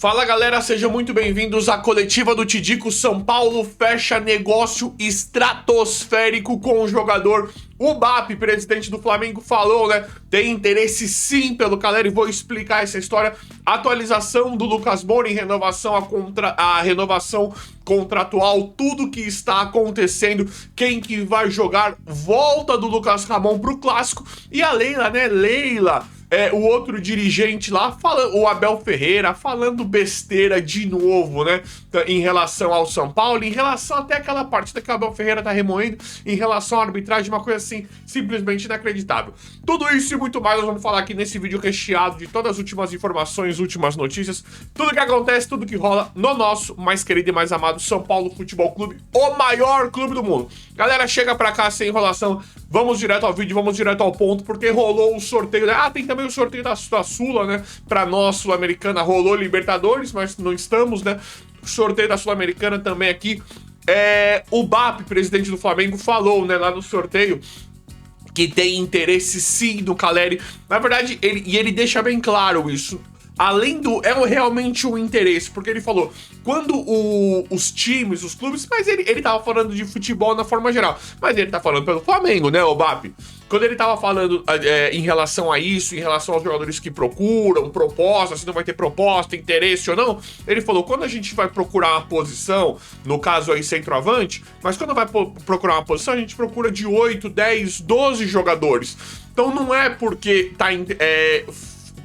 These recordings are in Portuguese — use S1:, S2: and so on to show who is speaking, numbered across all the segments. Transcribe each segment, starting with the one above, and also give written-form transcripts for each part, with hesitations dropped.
S1: Fala galera, sejam muito bem-vindos à coletiva do Tidico. São Paulo fecha negócio estratosférico com o jogador. O BAP, presidente do Flamengo, falou, né? Tem interesse sim pelo Caleri, vou explicar essa história. Atualização do Lucas Moura em renovação a renovação contratual, tudo que está acontecendo, quem que vai jogar, volta do Lucas Ramon pro Clássico. E a Leila, né? Leila, o outro dirigente lá, o Abel Ferreira, falando besteira de novo, né? Em relação ao São Paulo, em relação até aquela partida que o Abel Ferreira tá remoendo, em relação à arbitragem, uma coisa assim, simplesmente inacreditável. Tudo isso e muito mais nós vamos falar aqui nesse vídeo recheado de todas as últimas informações, últimas notícias, tudo que acontece, tudo que rola no nosso mais querido e mais amado São Paulo Futebol Clube, o maior clube do mundo. Galera, chega pra cá sem enrolação, vamos direto ao vídeo, vamos direto ao ponto, porque rolou o sorteio, né? Tem também o sorteio da Sula, né? Pra nós, Sul-Americana, rolou Libertadores, mas não estamos, né? O sorteio da Sul-Americana também aqui. O BAP, presidente do Flamengo, falou, né, lá no sorteio, que tem interesse sim no Caleri. Na verdade, ele deixa bem claro isso. Além do... realmente um interesse, porque ele falou, quando os times, os clubes, mas ele tava falando de futebol na forma geral, mas ele tá falando pelo Flamengo, né, o BAP? Quando ele tava falando em relação a isso, em relação aos jogadores que procuram, proposta, se não vai ter proposta, interesse ou não, ele falou, quando a gente vai procurar uma posição, no caso aí centroavante, mas quando vai procurar uma posição, a gente procura de 8, 10, 12 jogadores. Então não é porque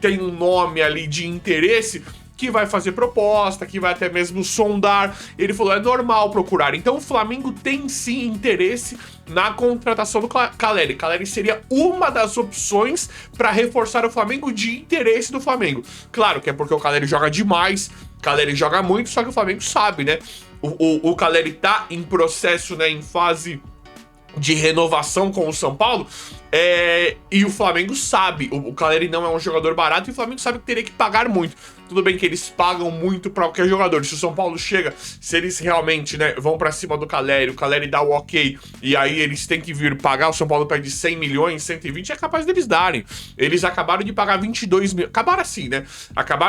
S1: tem um nome ali de interesse que vai fazer proposta, que vai até mesmo sondar. Ele falou, é normal procurar. Então o Flamengo tem sim interesse na contratação do Caleri. Caleri seria uma das opções para reforçar o Flamengo de interesse do Flamengo. Claro que é porque o Caleri joga demais, o Caleri joga muito, só que o Flamengo sabe, né? O Caleri tá em processo, né, em fase de renovação com o São Paulo, e o Flamengo sabe, o Caleri não é um jogador barato e o Flamengo sabe que teria que pagar muito. Tudo bem que eles pagam muito para qualquer jogador. Se o São Paulo chega, se eles realmente, né, vão para cima do Caleri, o Caleri dá o ok, e aí eles têm que vir pagar, o São Paulo pede 100 milhões, 120, é capaz deles darem. Eles acabaram de pagar 22 milhões, acabaram assim, né?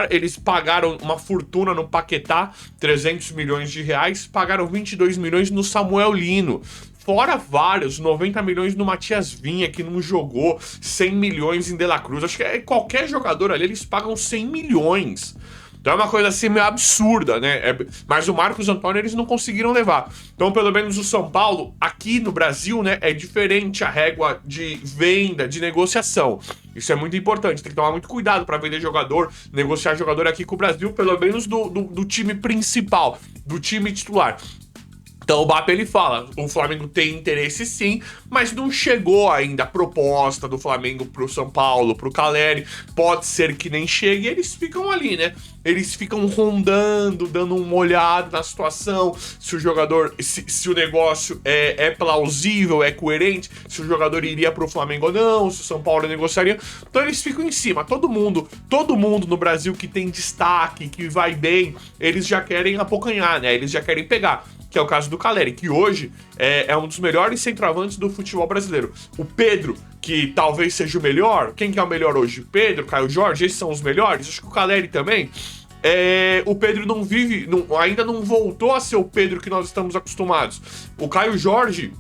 S1: Eles pagaram uma fortuna no Paquetá, 300 milhões de reais, pagaram 22 milhões no Samuel Lino. Fora vários, 90 milhões no Matias Vinha, que não jogou, 100 milhões em De La Cruz. Acho que qualquer jogador ali, eles pagam 100 milhões. Então é uma coisa assim meio absurda, né? Mas o Marcos Antônio eles não conseguiram levar. Então pelo menos o São Paulo, aqui no Brasil, né, é diferente a régua de venda, de negociação. Isso é muito importante, tem que tomar muito cuidado para vender jogador, negociar jogador aqui com o Brasil, pelo menos do time principal, do time titular. Então o BAP ele fala, o Flamengo tem interesse sim, mas não chegou ainda a proposta do Flamengo pro São Paulo, pro Caleri, pode ser que nem chegue, e eles ficam ali, né? Eles ficam rondando, dando uma olhada na situação, se o jogador, se o negócio é plausível, é coerente, se o jogador iria pro Flamengo ou não, se o São Paulo negociaria. Então eles ficam em cima, todo mundo no Brasil que tem destaque, que vai bem, eles já querem abocanhar, né? Eles já querem pegar. Que é o caso do Caleri, que hoje é um dos melhores centroavantes do futebol brasileiro. O Pedro, que talvez seja o melhor. Quem que é o melhor hoje? Pedro, Caio Jorge, esses são os melhores. Acho que o Caleri também. O Pedro ainda não voltou a ser o Pedro que nós estamos acostumados. O Caio Jorge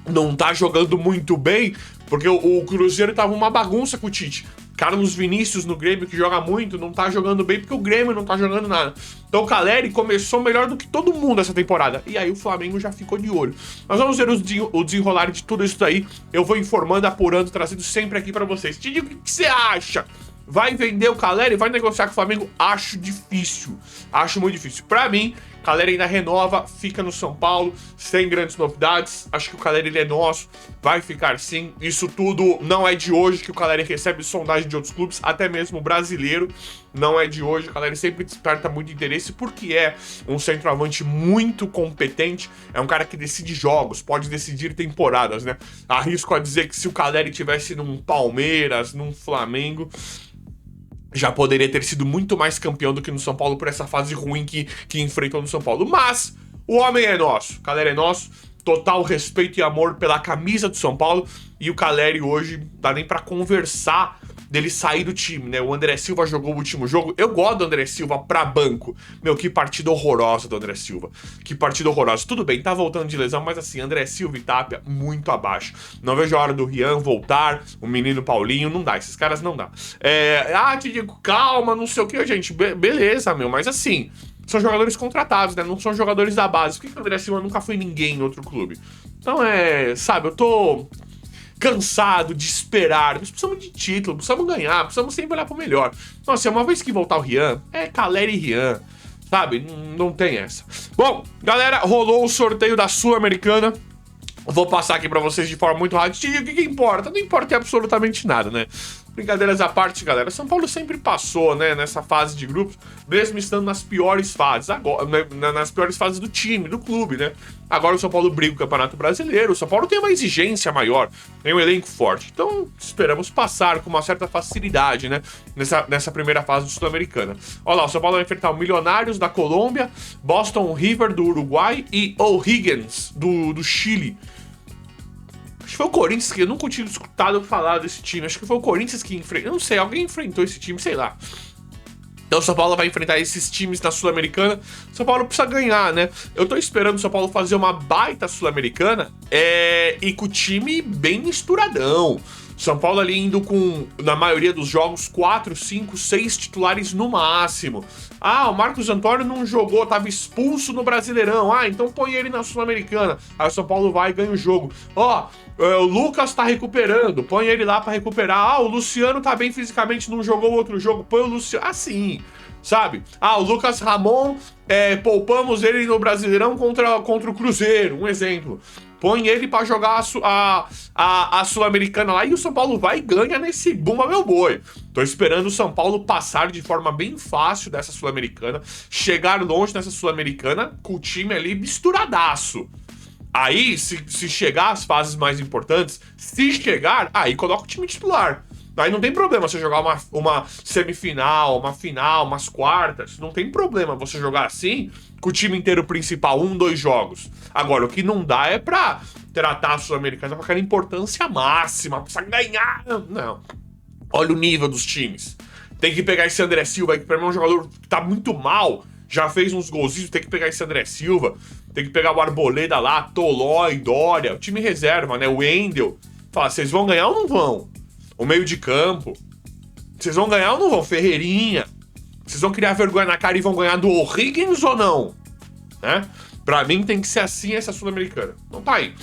S1: não tá jogando muito bem, porque o Cruzeiro tava uma bagunça com o Tite. Carlos Vinícius no Grêmio, que joga muito, não tá jogando bem porque o Grêmio não tá jogando nada. Então o Caleri começou melhor do que todo mundo essa temporada. E aí o Flamengo já ficou de olho. Nós vamos ver o desenrolar de tudo isso daí. Eu vou informando, apurando, trazendo sempre aqui pra vocês. Te digo o que você acha. Vai vender o Caleri? Vai negociar com o Flamengo? Acho difícil. Acho muito difícil. Pra mim, Caleri ainda renova, fica no São Paulo, sem grandes novidades. Acho que o Caleri ele é nosso, vai ficar sim. Isso tudo não é de hoje que o Caleri recebe sondagem de outros clubes, até mesmo brasileiro. Não é de hoje, o Caleri sempre desperta muito interesse porque é um centroavante muito competente. É um cara que decide jogos, pode decidir temporadas, né? Arrisco a dizer que se o Caleri tivesse num Palmeiras, num Flamengo, já poderia ter sido muito mais campeão do que no São Paulo por essa fase ruim que enfrentou no São Paulo. Mas o homem é nosso, o Caleri é nosso, total respeito e amor pela camisa do São Paulo. E o Caleri hoje dá nem pra conversar dele sair do time, né? O André Silva jogou o último jogo. Eu gosto do André Silva pra banco. Meu, que partida horrorosa do André Silva. Que partida horrorosa. Tudo bem, tá voltando de lesão, mas assim, André Silva e Tapia, muito abaixo. Não vejo a hora do Rian voltar, o menino Paulinho, não dá, esses caras não dá. Te digo, calma, não sei o que, gente, beleza, meu, mas assim, são jogadores contratados, né, não são jogadores da base. Por que o André Silva nunca foi ninguém em outro clube? Então sabe, eu tô cansado de esperar, nós precisamos de título, precisamos ganhar, precisamos sempre olhar pro melhor. Nossa, uma vez que voltar o Rian, Caleri e Rian, sabe, não tem essa. Bom, galera, rolou o sorteio da Sul-Americana. Vou passar aqui pra vocês de forma muito rápida. O que importa? Não importa absolutamente nada, né? Brincadeiras à parte, galera. São Paulo sempre passou, né, nessa fase de grupos, mesmo estando nas piores fases, agora, né, nas piores fases do time, do clube, né? Agora o São Paulo briga o Campeonato Brasileiro, o São Paulo tem uma exigência maior, tem um elenco forte. Então, esperamos passar com uma certa facilidade, né, nessa primeira fase do Sul-Americana. Olha lá, o São Paulo vai enfrentar o Milionários da Colômbia, Boston River do Uruguai e O'Higgins do Chile. Acho que foi o Corinthians, que eu nunca tinha escutado falar desse time. Acho que foi o Corinthians que enfrentou. Eu não sei, alguém enfrentou esse time, sei lá. Então o São Paulo vai enfrentar esses times na Sul-Americana. São Paulo precisa ganhar, né? Eu tô esperando o São Paulo fazer uma baita Sul-Americana e com o time bem misturadão. São Paulo ali indo com, na maioria dos jogos, 4, 5, 6 titulares no máximo. O Marcos Antônio não jogou, tava expulso no Brasileirão. Então põe ele na Sul-Americana. Aí o São Paulo vai e ganha o jogo. O Lucas tá recuperando, põe ele lá pra recuperar. O Luciano tá bem fisicamente, não jogou outro jogo, põe o Luciano. Assim, sabe? O Lucas Ramon, poupamos ele no Brasileirão contra o Cruzeiro, um exemplo. Põe ele pra jogar a Sul-Americana lá e o São Paulo vai e ganha nesse bumba meu boi. Tô esperando o São Paulo passar de forma bem fácil dessa Sul-Americana, chegar longe nessa Sul-Americana com o time ali misturadaço. Aí, se chegar às fases mais importantes, aí coloca o time titular. Aí não tem problema você jogar uma semifinal, uma final, umas quartas. Não tem problema você jogar assim, com o time inteiro principal, 1, 2 jogos. Agora, o que não dá é pra tratar a Sul-Americana com aquela importância máxima, precisa ganhar. Não. Olha o nível dos times. Tem que pegar esse André Silva, que pra mim é um jogador que tá muito mal, já fez uns golzinhos, tem que pegar esse André Silva, tem que pegar o Arboleda lá, Tolói, Dória, o time reserva, né, o Wendel. Fala, vocês vão ganhar ou não vão? O meio de campo. Vocês vão ganhar ou não vão? Ferreirinha. Vocês vão criar vergonha na cara e vão ganhar do O'Higgins ou não? Né? Pra mim tem que ser assim essa Sul-Americana. Então tá aí.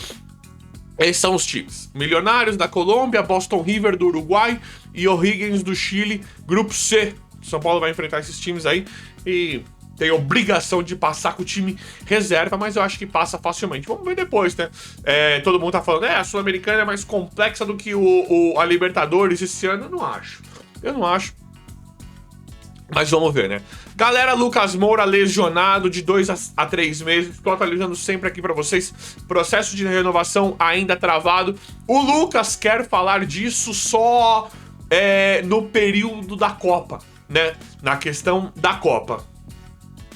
S1: Esses são os times. Milionários da Colômbia, Boston River do Uruguai e O'Higgins do Chile. Grupo C. São Paulo vai enfrentar esses times aí e tem obrigação de passar com o time reserva, mas eu acho que passa facilmente. Vamos ver depois, né? Todo mundo tá falando, a Sul-Americana é mais complexa do que a Libertadores esse ano. Eu não acho. Mas vamos ver, né? Galera, Lucas Moura lesionado de 2 a 3 meses. Tô atualizando sempre aqui pra vocês. Processo de renovação ainda travado. O Lucas quer falar disso só no período da Copa, né? Na questão da Copa.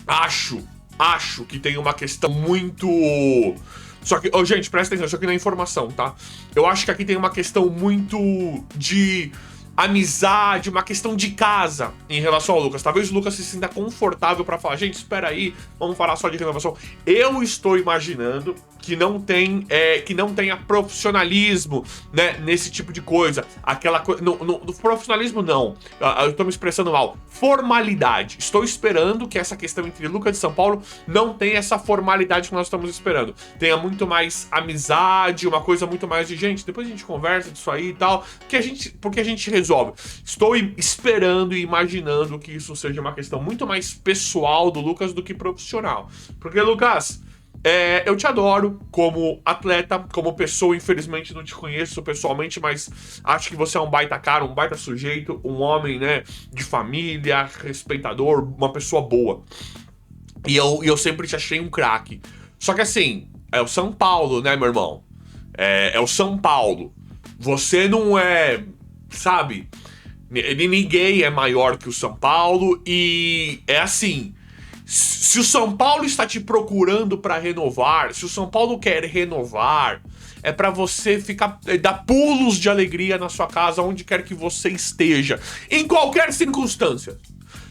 S1: Acho que tem uma questão muito... Só que, gente, presta atenção, isso aqui não é informação, tá? Eu acho que aqui tem uma questão muito de amizade, uma questão de casa em relação ao Lucas. Talvez o Lucas se sinta confortável pra falar, gente, espera aí, vamos falar só de renovação. Eu estou imaginando que não tenha profissionalismo, né, nesse tipo de coisa. Aquela coisa... No profissionalismo, não. Eu tô me expressando mal. Formalidade. Estou esperando que essa questão entre Lucas e São Paulo não tenha essa formalidade que nós estamos esperando. Tenha muito mais amizade, uma coisa muito mais de, gente, depois a gente conversa disso aí e tal, porque a gente resolve. Estou esperando e imaginando que isso seja uma questão muito mais pessoal do Lucas do que profissional. Porque, Lucas... eu te adoro como atleta, como pessoa. Infelizmente não te conheço pessoalmente, mas acho que você é um baita cara, um baita sujeito, um homem, né, de família, respeitador, uma pessoa boa. E eu sempre te achei um craque. Só que assim, é o São Paulo, né, meu irmão? É o São Paulo. Você não é, sabe? Ninguém é maior que o São Paulo e é assim... Se o São Paulo está te procurando para renovar, se o São Paulo quer renovar, é pra você dar pulos de alegria na sua casa, onde quer que você esteja, em qualquer circunstância.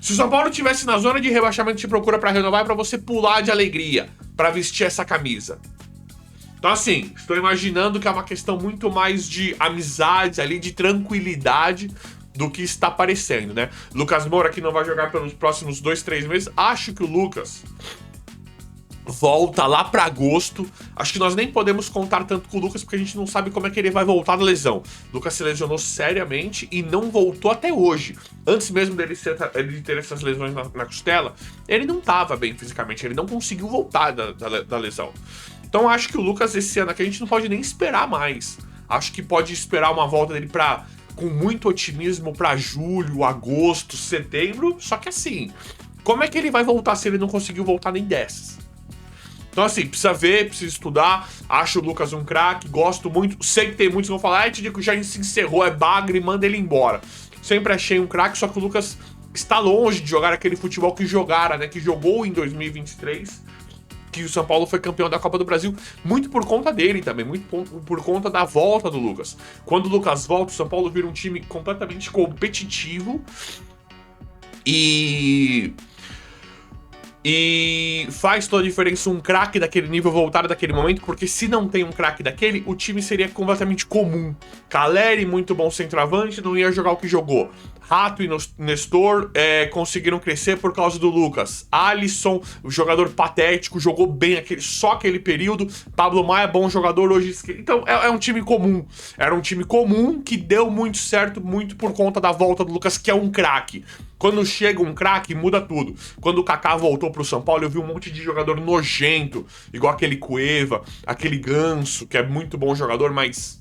S1: Se o São Paulo estivesse na zona de rebaixamento e te procura pra renovar, é pra você pular de alegria, pra vestir essa camisa. Então assim, estou imaginando que é uma questão muito mais de amizade ali, de tranquilidade, do que está parecendo, né? Lucas Moura, que não vai jogar pelos próximos 2, 3 meses. Acho que o Lucas volta lá pra agosto. Acho que nós nem podemos contar tanto com o Lucas, porque a gente não sabe como é que ele vai voltar da lesão. O Lucas se lesionou seriamente e não voltou até hoje. Antes mesmo dele ter essas lesões na costela, ele não estava bem fisicamente, ele não conseguiu voltar da lesão. Então acho que o Lucas esse ano aqui a gente não pode nem esperar mais. Acho que pode esperar uma volta dele com muito otimismo pra julho, agosto, setembro. Só que assim, como é que ele vai voltar se ele não conseguiu voltar nem dessas? Então assim, precisa ver, precisa estudar. Acho o Lucas um craque, gosto muito. Sei que tem muitos que vão falar, te digo que já se encerrou, é bagre, manda ele embora. Sempre achei um craque, só que o Lucas está longe de jogar aquele futebol que jogara, né? Que jogou em 2023. Que o São Paulo foi campeão da Copa do Brasil, muito por conta dele também, muito por conta da volta do Lucas. Quando o Lucas volta, o São Paulo vira um time completamente competitivo e faz toda a diferença um craque daquele nível voltar daquele momento, porque se não tem um craque daquele, o time seria completamente comum. Caleri, muito bom centroavante, não ia jogar o que jogou. Rato e Nestor conseguiram crescer por causa do Lucas. Alisson, o jogador patético, jogou bem só aquele período. Pablo Maia, bom jogador hoje. Então é um time comum. Era um time comum que deu muito certo, muito por conta da volta do Lucas, que é um craque. Quando chega um craque, muda tudo. Quando o Kaká voltou pro São Paulo, eu vi um monte de jogador nojento, igual aquele Cueva, aquele Ganso, que é muito bom jogador, mas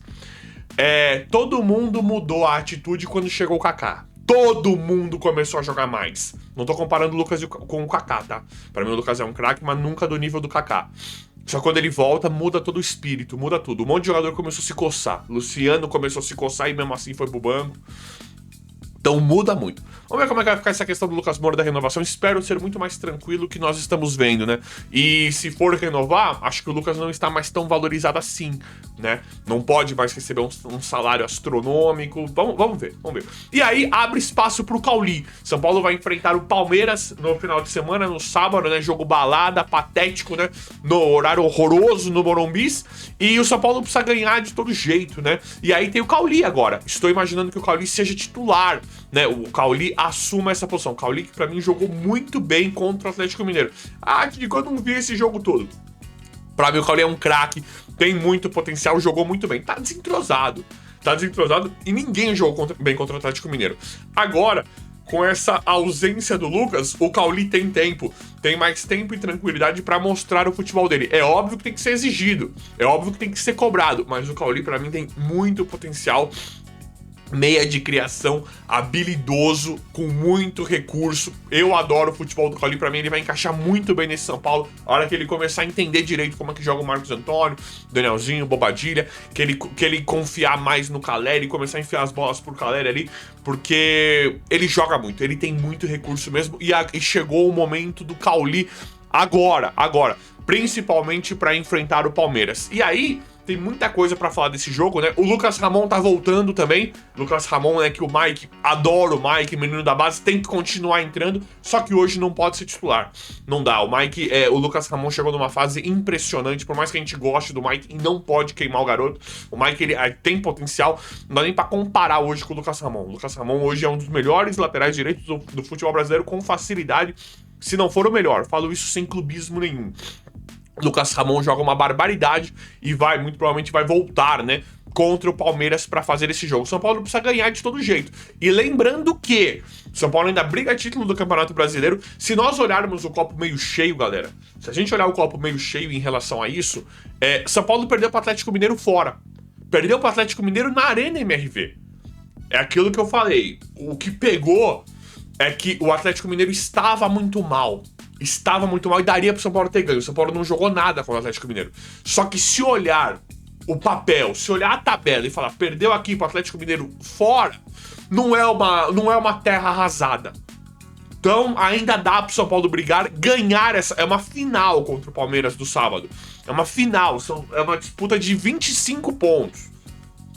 S1: todo mundo mudou a atitude quando chegou o Kaká. Todo mundo começou a jogar mais. Não tô comparando o Lucas com o Kaká, tá? Pra mim o Lucas é um craque, mas nunca do nível do Kaká. Só que quando ele volta, muda todo o espírito, muda tudo. Um monte de jogador começou a se coçar. Luciano começou a se coçar e mesmo assim foi pro banco. Então muda muito. Vamos ver como é que vai ficar essa questão do Lucas Moura da renovação. Espero ser muito mais tranquilo que nós estamos vendo, né? E se for renovar, acho que o Lucas não está mais tão valorizado assim, né? Não pode mais receber um salário astronômico. Vamos ver. E aí abre espaço pro Cauli. São Paulo vai enfrentar o Palmeiras no final de semana, no sábado, né? Jogo balada, patético, né? No horário horroroso no Morumbis. E o São Paulo precisa ganhar de todo jeito, né? E aí tem o Cauli agora. Estou imaginando que o Cauli seja titular, né? O Cauli assuma essa posição. O Cauli, que pra mim, jogou muito bem contra o Atlético Mineiro. De quando eu não vi esse jogo todo. Pra mim, o Cauli é um craque, tem muito potencial, jogou muito bem. Tá desentrosado e ninguém jogou bem contra o Atlético Mineiro. Agora, com essa ausência do Lucas, o Cauli tem tempo. Tem mais tempo e tranquilidade pra mostrar o futebol dele. É óbvio que tem que ser exigido. É óbvio que tem que ser cobrado. Mas o Cauli, pra mim, tem muito potencial. Meia de criação, habilidoso, com muito recurso. Eu adoro o futebol do Cauli, pra mim ele vai encaixar muito bem nesse São Paulo. A hora que ele começar a entender direito como é que joga o Marcos Antônio, Danielzinho, Bobadilha, que ele confiar mais no Caleri, começar a enfiar as bolas pro Caleri ali, porque ele joga muito, ele tem muito recurso mesmo, e chegou o momento do Cauli agora, principalmente pra enfrentar o Palmeiras. E aí tem muita coisa pra falar desse jogo, né? O Lucas Ramon tá voltando também. Lucas Ramon, né, que o Mike, adoro o Mike, menino da base, tem que continuar entrando, só que hoje não pode ser titular. Não dá. O Mike, o Lucas Ramon chegou numa fase impressionante, por mais que a gente goste do Mike, não pode queimar o garoto. O Mike, ele tem potencial, não dá nem pra comparar hoje com o Lucas Ramon. O Lucas Ramon hoje é um dos melhores laterais direitos do futebol brasileiro com facilidade, se não for o melhor. Falo isso sem clubismo nenhum. Lucas Ramon joga uma barbaridade e muito provavelmente vai voltar, né, contra o Palmeiras para fazer esse jogo. São Paulo precisa ganhar de todo jeito. E lembrando que São Paulo ainda briga título do Campeonato Brasileiro. Se nós olharmos o copo meio cheio, galera, se a gente olhar o copo meio cheio em relação a isso, São Paulo perdeu para o Atlético Mineiro fora. Perdeu para o Atlético Mineiro na Arena MRV. É aquilo que eu falei. O que pegou é que o Atlético Mineiro estava muito mal e daria pro São Paulo ter ganho. O São Paulo não jogou nada com o Atlético Mineiro. Só que se olhar o papel, se olhar a tabela e falar, perdeu aqui pro Atlético Mineiro fora, não é uma terra arrasada. Então, ainda dá pro São Paulo brigar, ganhar essa... É uma final contra o Palmeiras do sábado. É uma final, é uma disputa de 25 pontos,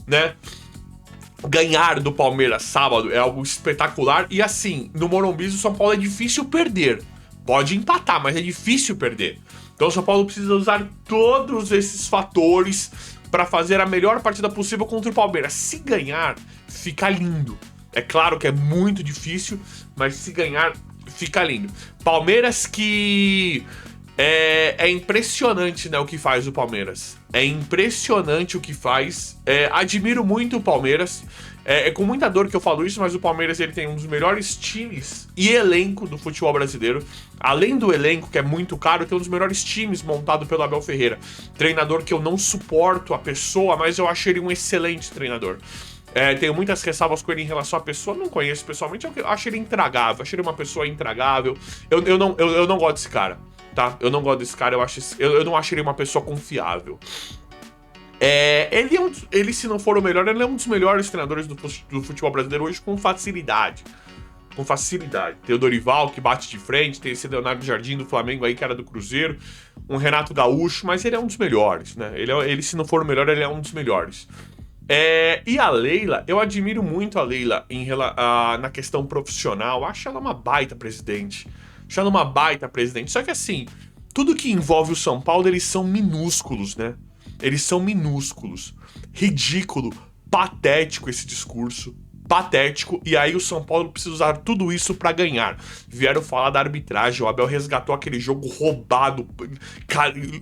S1: né? Ganhar do Palmeiras sábado é algo espetacular. E assim, no Morumbi o São Paulo é difícil perder. Pode empatar, mas é difícil perder. Então o São Paulo precisa usar todos esses fatores para fazer a melhor partida possível contra o Palmeiras. Se ganhar, fica lindo. É claro que é muito difícil, mas se ganhar, fica lindo. Palmeiras que... É impressionante, né, o que faz o Palmeiras. É impressionante o que faz. Admiro muito o Palmeiras. É com muita dor que eu falo isso, mas o Palmeiras ele tem um dos melhores times e elenco do futebol brasileiro. Além do elenco, que é muito caro, tem um dos melhores times montado pelo Abel Ferreira. Treinador que eu não suporto a pessoa, mas eu achei ele um excelente treinador. Tenho muitas ressalvas com ele em relação à pessoa, não conheço pessoalmente, eu acho ele intragável, achei ele uma pessoa intragável. Eu não gosto desse cara, tá? Eu não gosto desse cara, eu não acho ele uma pessoa confiável. Ele, se não for o melhor, ele é um dos melhores treinadores do futebol brasileiro hoje com facilidade. Com facilidade. Tem o Dorival, que bate de frente, tem esse Leonardo Jardim do Flamengo aí, que era do Cruzeiro, um Renato Gaúcho, mas ele é um dos melhores, né? Ele, se não for o melhor, ele é um dos melhores. E a Leila, eu admiro muito a Leila na questão profissional. Acho ela uma baita presidente. Só que assim, tudo que envolve o São Paulo, eles são minúsculos, né? Eles são minúsculos. Ridículo, patético esse discurso. Patético. E aí o São Paulo precisa usar tudo isso pra ganhar. Vieram falar da arbitragem. O Abel resgatou aquele jogo roubado,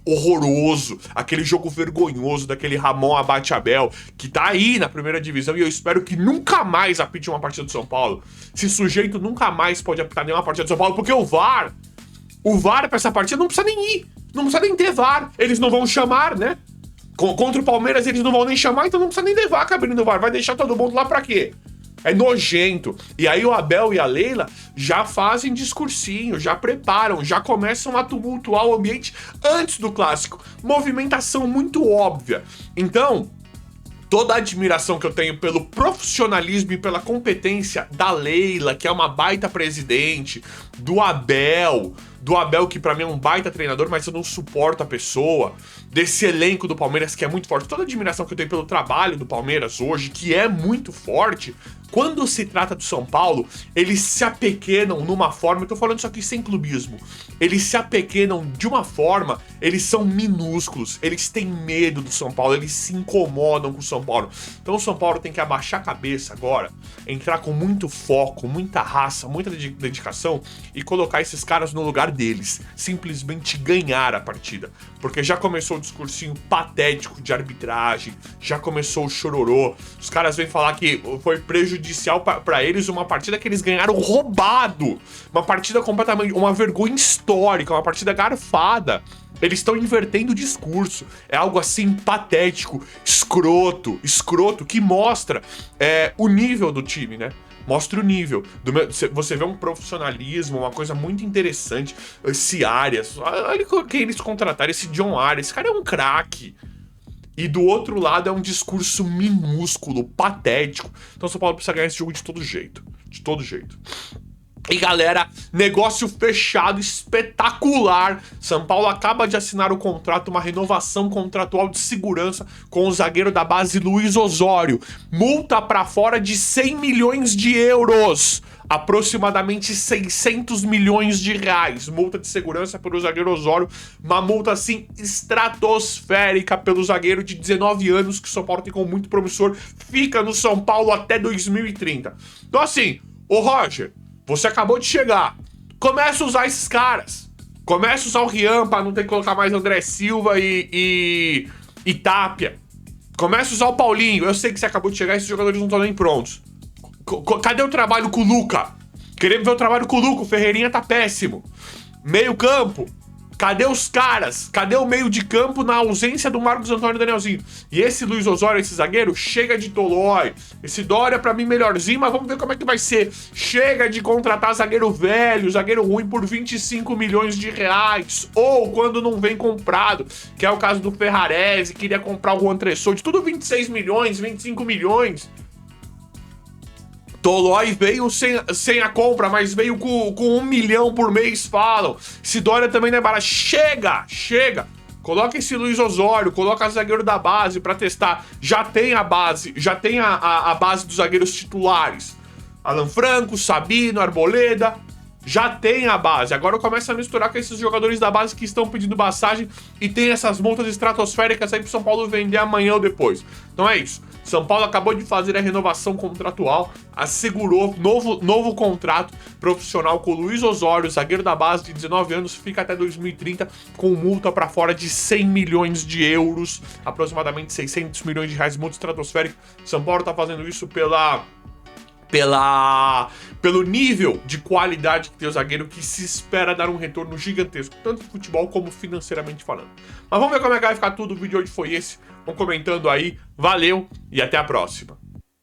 S1: horroroso. Aquele jogo vergonhoso daquele Ramon Abate Abel, que tá aí na primeira divisão. E eu espero que nunca mais apite uma partida do São Paulo. Esse sujeito nunca mais pode apitar nenhuma partida do São Paulo, porque o VAR pra essa partida não precisa nem ir. Não precisa nem ter VAR. Eles não vão chamar, né? Contra o Palmeiras eles não vão nem chamar, então não precisa nem levar a cabine do VAR. Vai deixar todo mundo lá pra quê? É nojento. E aí o Abel e a Leila já fazem discursinho, já preparam, já começam a tumultuar o ambiente antes do clássico. Movimentação muito óbvia. Então, toda a admiração que eu tenho pelo profissionalismo e pela competência da Leila, que é uma baita presidente, do Abel que pra mim é um baita treinador, mas eu não suporto a pessoa, desse elenco do Palmeiras que é muito forte, toda a admiração que eu tenho pelo trabalho do Palmeiras hoje, que é muito forte. Quando se trata do São Paulo, eles se apequenam numa forma, eu tô falando isso aqui sem clubismo, eles se apequenam de uma forma, eles são minúsculos, eles têm medo do São Paulo, eles se incomodam com o São Paulo. Então o São Paulo tem que abaixar a cabeça agora, entrar com muito foco, muita raça, muita dedicação e colocar esses caras no lugar deles, simplesmente ganhar a partida, porque já começou o discursinho patético de arbitragem, já começou o chororô, os caras vêm falar que foi prejudicial pra eles uma partida que eles ganharam roubado, uma partida completamente, uma vergonha histórica, uma partida garfada. Eles estão invertendo o discurso, é algo assim patético, escroto, que mostra o nível do time, né? Mostra o nível. Você vê um profissionalismo, uma coisa muito interessante. Esse Arias, olha quem eles contrataram, esse John Arias, esse cara é um craque. E do outro lado é um discurso minúsculo, patético. Então o São Paulo precisa ganhar esse jogo de todo jeito. De todo jeito. E galera, negócio fechado, espetacular. São Paulo acaba de assinar o contrato, uma renovação contratual de segurança com o zagueiro da base Luiz Osório. Multa pra fora de 100 milhões de euros. Aproximadamente 600 milhões de reais. Multa de segurança pelo zagueiro Osório. Uma multa, assim, estratosférica pelo zagueiro de 19 anos, que o São Paulo tem como muito promissor. Fica no São Paulo até 2030. Então, assim, ô Roger, você acabou de chegar. Começa a usar esses caras. Começa a usar o Rian pra não ter que colocar mais André Silva e Tapia. Começa a usar o Paulinho. Eu sei que você acabou de chegar e esses jogadores não estão nem prontos. Cadê o trabalho com o Luca? Queremos ver o trabalho com o Luca. O Ferreirinha tá péssimo. Meio campo. Cadê os caras? Cadê o meio de campo na ausência do Marcos Antônio e Danielzinho? E esse Luiz Osório, esse zagueiro, chega de Tolói. Esse Dória pra mim melhorzinho, mas vamos ver como é que vai ser. Chega de contratar zagueiro velho, zagueiro ruim por 25 milhões de reais. Ou quando não vem comprado, que é o caso do Ferrarese, queria comprar o Juan Tressoldi. Tudo 26 milhões, 25 milhões. Tolói veio sem a compra, mas veio com 1 milhão por mês, falam. Sidónia também não é barato. Chega! Coloca esse Luiz Osório, coloca zagueiro da base pra testar. Já tem a base, já tem a base dos zagueiros titulares. Alan Franco, Sabino, Arboleda, já tem a base. Agora começa a misturar com esses jogadores da base que estão pedindo passagem e tem essas multas estratosféricas aí pro São Paulo vender amanhã ou depois. Então é isso. São Paulo acabou de fazer a renovação contratual, assegurou novo contrato profissional com o Luiz Osório, zagueiro da base de 19 anos, fica até 2030 com multa para fora de 100 milhões de euros, aproximadamente 600 milhões de reais, multa estratosférica. São Paulo tá fazendo isso pelo nível de qualidade que tem o zagueiro, que se espera dar um retorno gigantesco, tanto no futebol como financeiramente falando. Mas vamos ver como é que vai ficar tudo. O vídeo de hoje foi esse. Vão comentando aí. Valeu e até a próxima.